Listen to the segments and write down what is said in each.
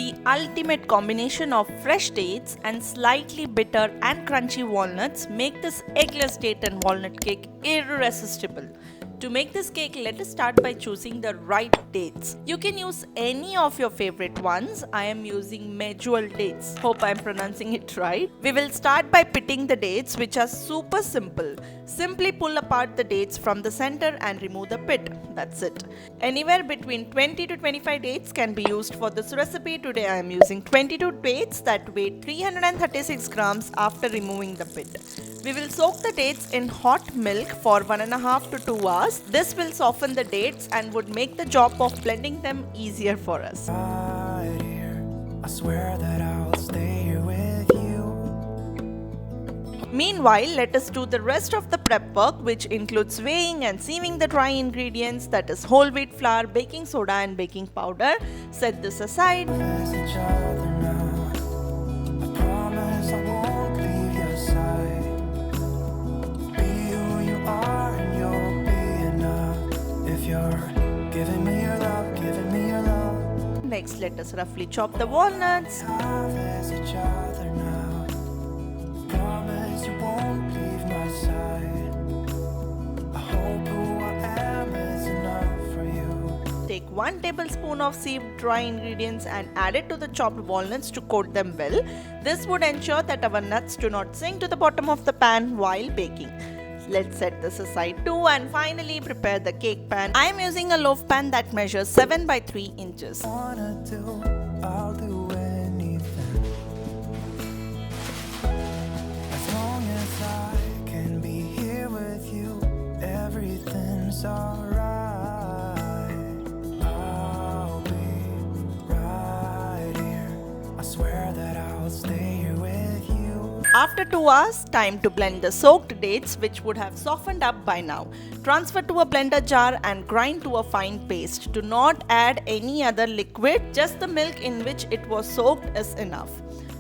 The ultimate combination of fresh dates and slightly bitter and crunchy walnuts make this eggless date and walnut cake irresistible. To make this cake, let us start by choosing the right dates. You can use any of your favorite ones. I am using medjool dates. Hope I am pronouncing it right. We will start by pitting the dates, which are super simple. Simply pull apart the dates from the center and remove the pit. That's it. Anywhere between 20 to 25 dates can be used for this recipe. Today I am using 22 dates that weigh 336 grams after removing the pit. We will soak the dates in hot milk for 1.5 to 2 hours. This will soften the dates and would make the job of blending them easier for us. Right here, I swear that I'll stay here with you. Meanwhile, let us do the rest of the prep work, which includes weighing and sieving the dry ingredients, that is whole wheat flour, baking soda and baking powder. Set this aside. Miss each other now. I promise I won't leave your side. Be who you are and you'll be enough. If you're giving me your love, giving me your love. Next, let us roughly chop the walnuts. Miss each other now. Promise you won't leave my side. I hope who I am is enough for you. Take 1 tablespoon of sieved dry ingredients and add it to the chopped walnuts to coat them well. This would ensure that our nuts do not sink to the bottom of the pan while baking. Let's set this aside too, and finally prepare the cake pan. I am using a loaf pan that measures 7 by 3 inches. Wanna do, I'll do anything. As long as I can be here with you, everything's alright. I'll be right here. I swear that I'll stay here with you. After 2 hours, time to blend the soaked dates, which would have softened up by now. Transfer to a blender jar and grind to a fine paste. Do not add any other liquid, just the milk in which it was soaked is enough.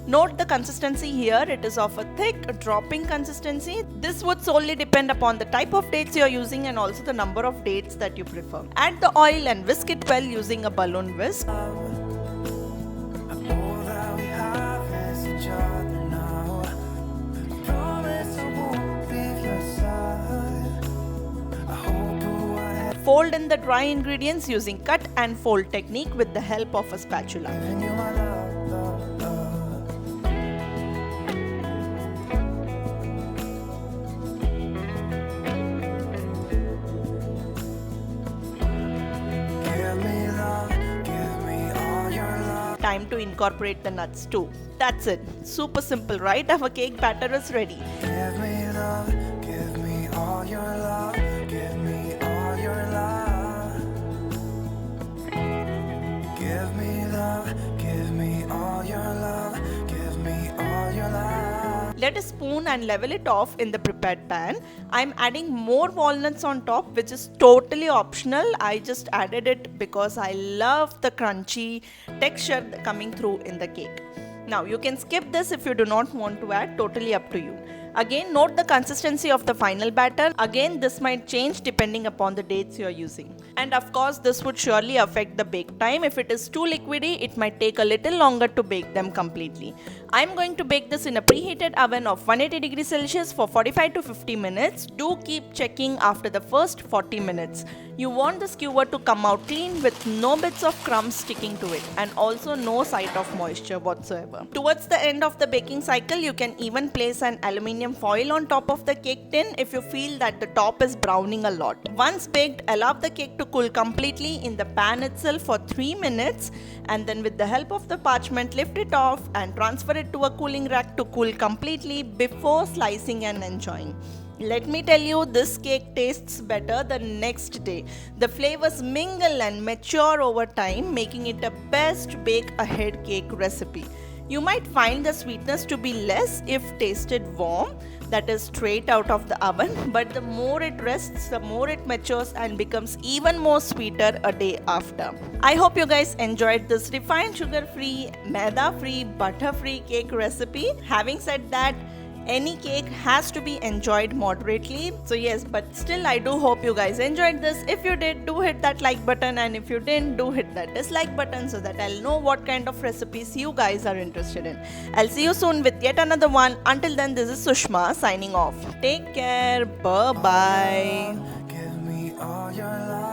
Note the consistency here, it is of a thick, dropping consistency. This would solely depend upon the type of dates you are using and also the number of dates that you prefer. Add the oil and whisk it well using a balloon whisk. All that we have is each other now. I promise I won't leave your side. I hope who I am. Fold in the dry ingredients using cut and fold technique with the help of a spatula. Giving you my love, love, love. Give me love, give me all your love. Time to incorporate the nuts too. That's it. Super simple, right? Our cake batter is ready. Give me love, give me all your love. Give me all your love. Give me love, give me all your love. Give me all your love. Let us spoon and level it off in the prepared pan. I am adding more walnuts on top, which is totally optional. I just added it because I love the crunchy texture coming through in the cake. Now you can skip this if you do not want to add, totally up to you. Again, note the consistency of the final batter. Again, this might change depending upon the dates you are using. And of course, this would surely affect the bake time. If it is too liquidy, it might take a little longer to bake them completely. I am going to bake this in a preheated oven of 180 degrees Celsius for 45 to 50 minutes. Do keep checking after the first 40 minutes. You want the skewer to come out clean with no bits of crumbs sticking to it and also no sight of moisture whatsoever. Towards the end of the baking cycle, you can even place an aluminium foil on top of the cake tin if you feel that the top is browning a lot. Once baked, allow the cake to cool completely in the pan itself for 3 minutes, and then with the help of the parchment, lift it off and transfer it to a cooling rack to cool completely before slicing and enjoying. Let me tell you, this cake tastes better the next day. The flavors mingle and mature over time, making it a best bake ahead cake recipe. You might find the sweetness to be less if tasted warm, that is straight out of the oven, but the more it rests, the more it matures and becomes even more sweeter a day after. I hope you guys enjoyed this refined sugar-free, maida-free, butter-free cake recipe. Having said that, Any cake has to be enjoyed moderately. So yes, but still I do hope you guys enjoyed this. If you did, do hit that like button, and if you didn't, do hit that dislike button so that I'll know what kind of recipes you guys are interested in. I'll see you soon with yet another one. Until then, this is Sushma signing off. Take care. Bye bye. Give me all your love.